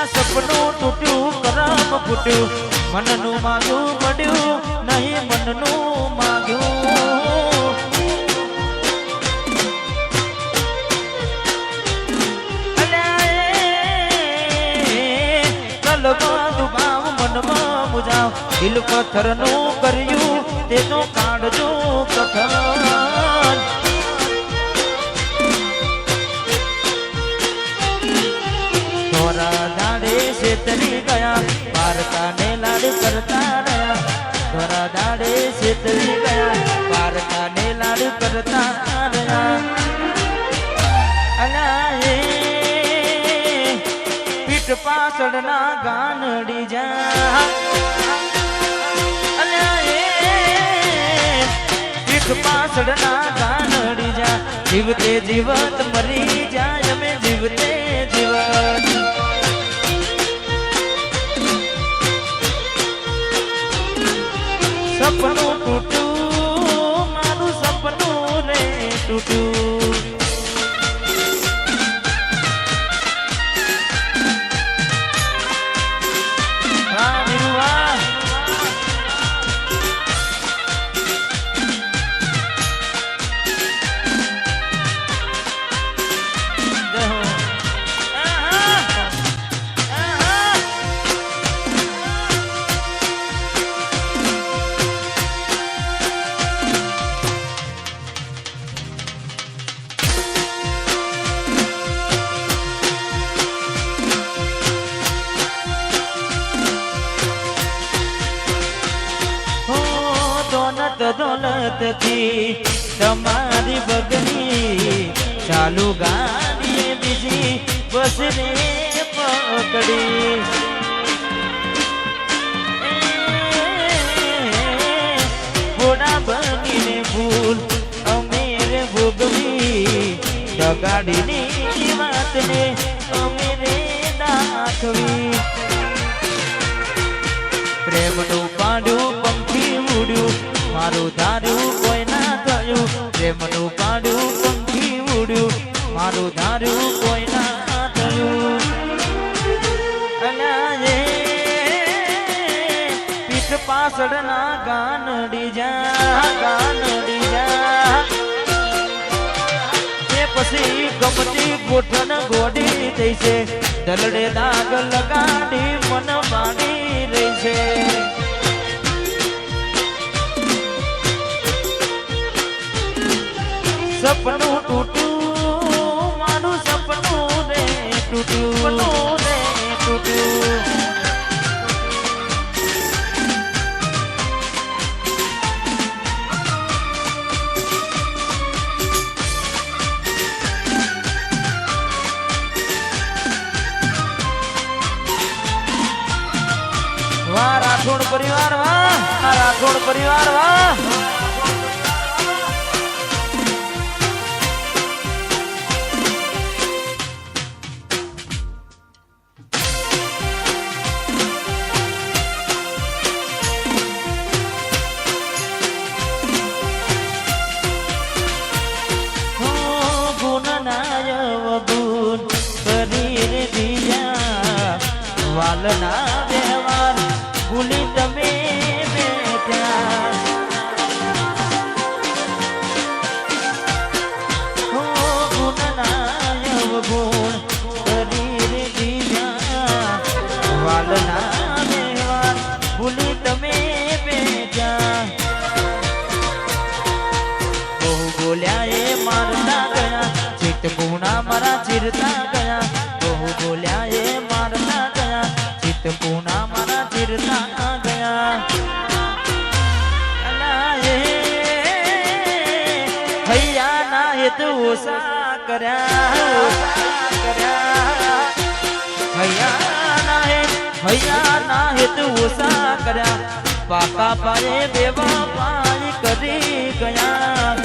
સપનું તૂટ્યું કરમ ફૂટ્યું મનનું માગ્યું મળ્યું નહીં મનનું માગ્યું કલમાં દુભાવ મનમાં મુજાવ દિલ પથ્થરનું કર્યું તેનો કાઢજો કથન દાડે શેતરી ગયા પારકાને લાડ કરતા રહ્યા ધોરા દાડે શેતરી ગયા પારકાને લાડ કરતા રહ્યા અલા એ પીઠ પાછળના ગાનડી જા અલા એ પીઠ પાછળના ગાનડી જા જીવતે જીવત મરી જાય અમે જીવતે જીવત સપનું તૂટ્યું મારું સપનું રે તૂટ્યું વાહ વીરુ વાહ દોલત થી તમારી બગડી ચાલુ ગાડી બીજી બસ રે પકડી ઘોડા બનીને ભૂલ અમે રે ભોગવી ગાડીની વાતને અમે રે દાખવી પ્રેમનું પાડ્યું પંખી ઉડ્યું મારું ધાર્યું કોઈ ના થયું પ્રેમનું પાડ્યું પંખી ઉડ્યું મારું ધાર્યું કોઈ ના થયું પીઠ પાછળના ગાનડી જા તે પછી ગમતી ગોઠણ ગોડી થઈ છે દલડે દાગ લગાડી મન બાડી રહી છે સપનું તૂટ્યું મારું સપનું રે તૂટ્યું રે તૂટ્યું વાહ રાઠોડ પરિવાર વાહ રાઠોડ પરિવાર વાહ વાલના વ્યવહાર ભૂલી તમે બેઠા હો ગુણનાયવ ગુણ શરીર દીધા વાલના વ્યવહાર ભૂલી તમે બેઠા બહુ બોલ્યા એ મારતા ગયા ચિત્ત ગુણા મારા ચીરતા ગયા બહુ બોલ્યા એ મારતા પૂના મારા ચીરતા ગયા હૈયા ના હેત ઓછા કર્યા હૈયા ના હેત ઓછા કર્યા પાકા પારે બેવા પાણી કરી ગયા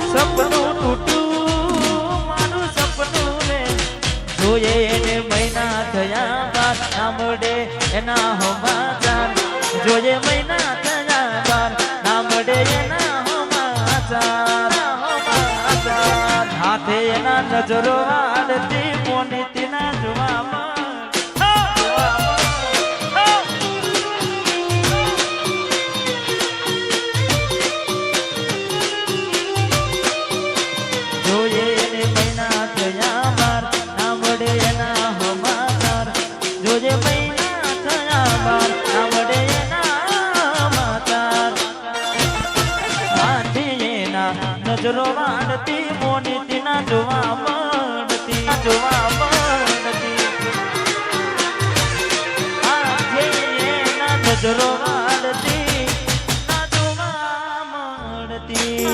સપનું તૂટ્યું જોઈએ એને મહિના થયા બાર નામડે એના હોમાચાર જોઈએ મહિના થયા બાર નામડે એના હોમાચાર નજરો આડતી મોનીતીના જોવામાં નજરો વાળતી મોનીતીના જોવા મળતી નજરો વાળતી ના જોવા મળતી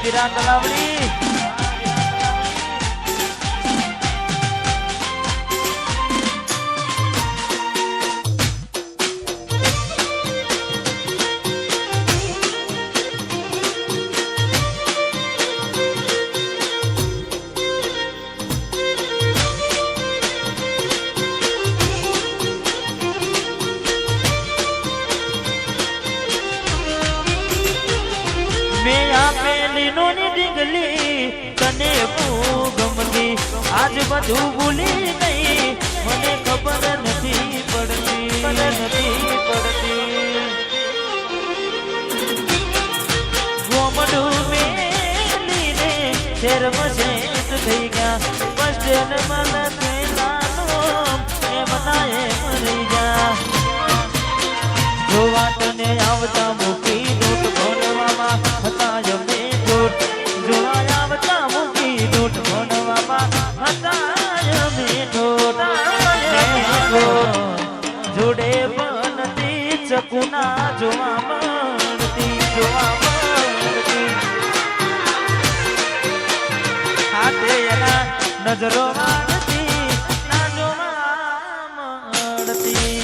વિરાટ તલાવડી મેં આપેલી નોની ડીંગલી તને ગમતી આજ બધું ભૂલી ગઈ મને ખબર નથી પડતી ગોમડું મેલી રે શેરમાં શેષ થઈ ગયા બસ મને પેલાનો એમ ના એમ રહી જા જો વાટને આવતા મૂકી દૂટ ભણવામાં હતા અમે દૂટ જોવા આવતા મૂકી દૂટ ભણવામાં હતા અમે દૂટ જોડે બનતી ચકુના જોવા મળતી હાથે એના નજરો વાળતી ના જોવા મળતી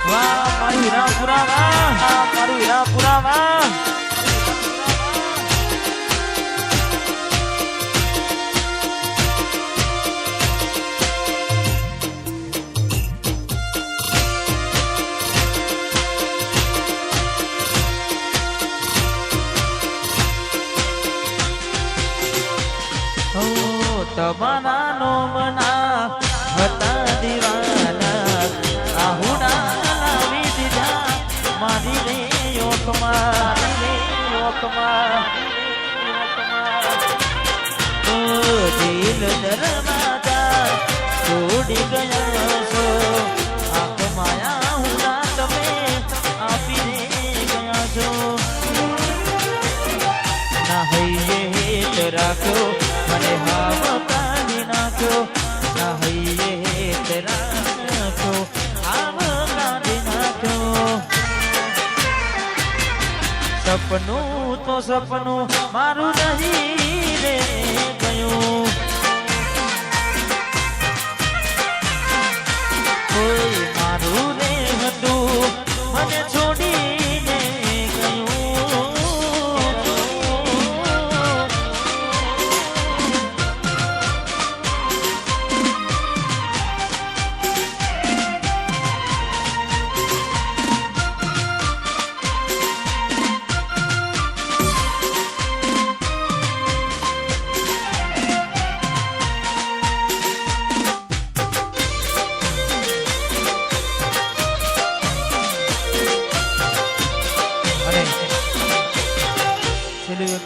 મારું હીરાપુરાવા તમારા નો મના હતા દીવાના આહુડા લાવી દીધા મારી રે યોકમાં દિલ દરવાજા છોડી ગયા છો આંખ માયા હુના તમે આપીને ગયા છો ના હૈયે હેત રાખ્યો મને હાવ કાઢી નાખ્યો ના હૈયે હેત રાખ્યો હાવ કાઢી નાખ્યો સપનું તો સપનું મારું નહીં રે ગયું કોઈ મારું રે હતું મને છોડીને ગયું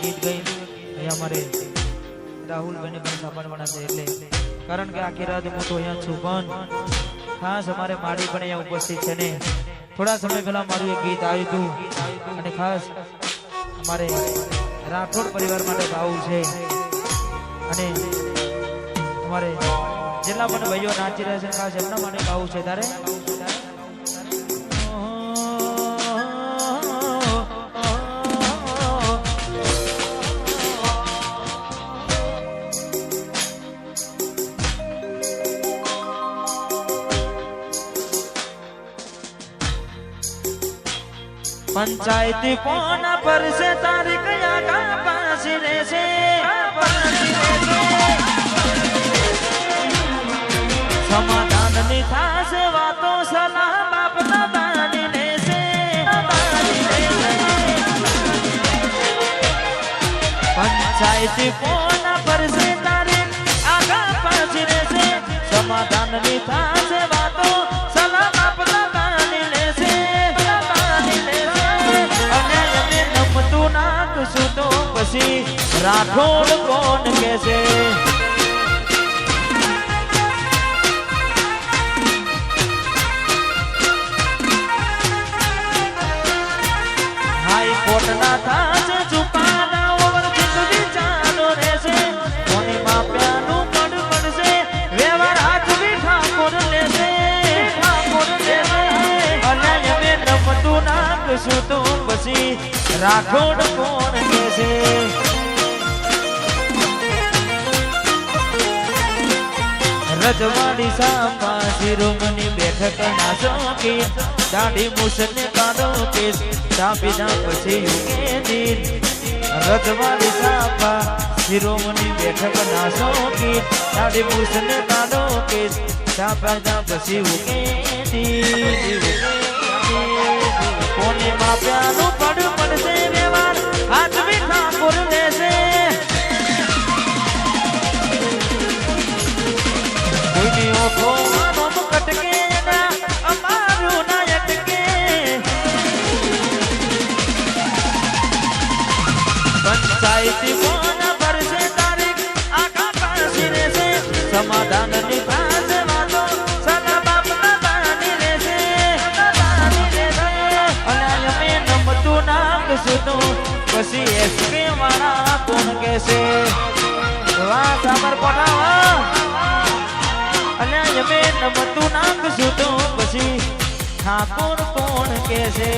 ગીત ગઈ અહીંયા અમારે રાહુલભાઈને પણ સાંભળવાના છે એટલે કારણ કે આખી રાત હું તો અહીંયા છું પણ ખાસ અમારે માડી પણ અહીંયા ઉપસ્થિત છે ને થોડા સમય પહેલા મારું એક ગીત આવ્યું હતું અને ખાસ અમારે રાઠોડ પરિવાર માટે ગાવું છે અને અમારે જેટલા પણ ભાઈઓ નાચી રહ્યા છે ખાસ એમના માટે ગાવું છે તારે પંચાયતી કોના પર છે તારીખ આગા પાછી રહેશે સમાધાનની થાશે વાતો સલાહ બાપ દાદાની લેશે પંચાયતી કોના પર છે તારીખ આગા પાછી રહેશે સમાધાનની થાશે વાતો સલાહ બાપ દાદાની લેશે અને અમે નમતું નાખશું તો પછી રાઠોડ કોણ કહેશે હાઈકોર્ટના થાશે ચુકાદા ઓવર જિંદગી ચાલુ રહેશે કોની માપ્યાનું પડ પડશે વ્યવહાર હાથ બી ઠાકોર લેશે અને અમે નમતું નાખશું તો પછી રાઠોડ કોણ કહેશે રજવાડી સાંભા શિરોમણી બેઠક ના શોખીન દાઢી મૂછને કાઢો કેસ સાપીના પછી યુગેદીન રજવાડી સાંભા શિરોમણી બેઠક ના શોખીન દાઢી મૂછને કાઢો કેસ સાપીના પછી યુગેદીન કોને માપ્યાનું પડ પડશે વ્યવહાર હાથ બી ઠાકોર લેશે કોઈની ઓઠો માનો કટકે એના અમારું ના અટકે પંચાયતી કોના ભરશે તારીખ આખા પાછી રહેશે સમાધાનની પાસે વાતો સલા બાપ દાદાની રહેશે અને અમે નમતું નાખશું તો પછી એસપી વાળા કોણ કહેશે વાહ સાબર પટાવા અને અમે નમતું નાખશું તો પછી ઠાકોર કોણ કહેશે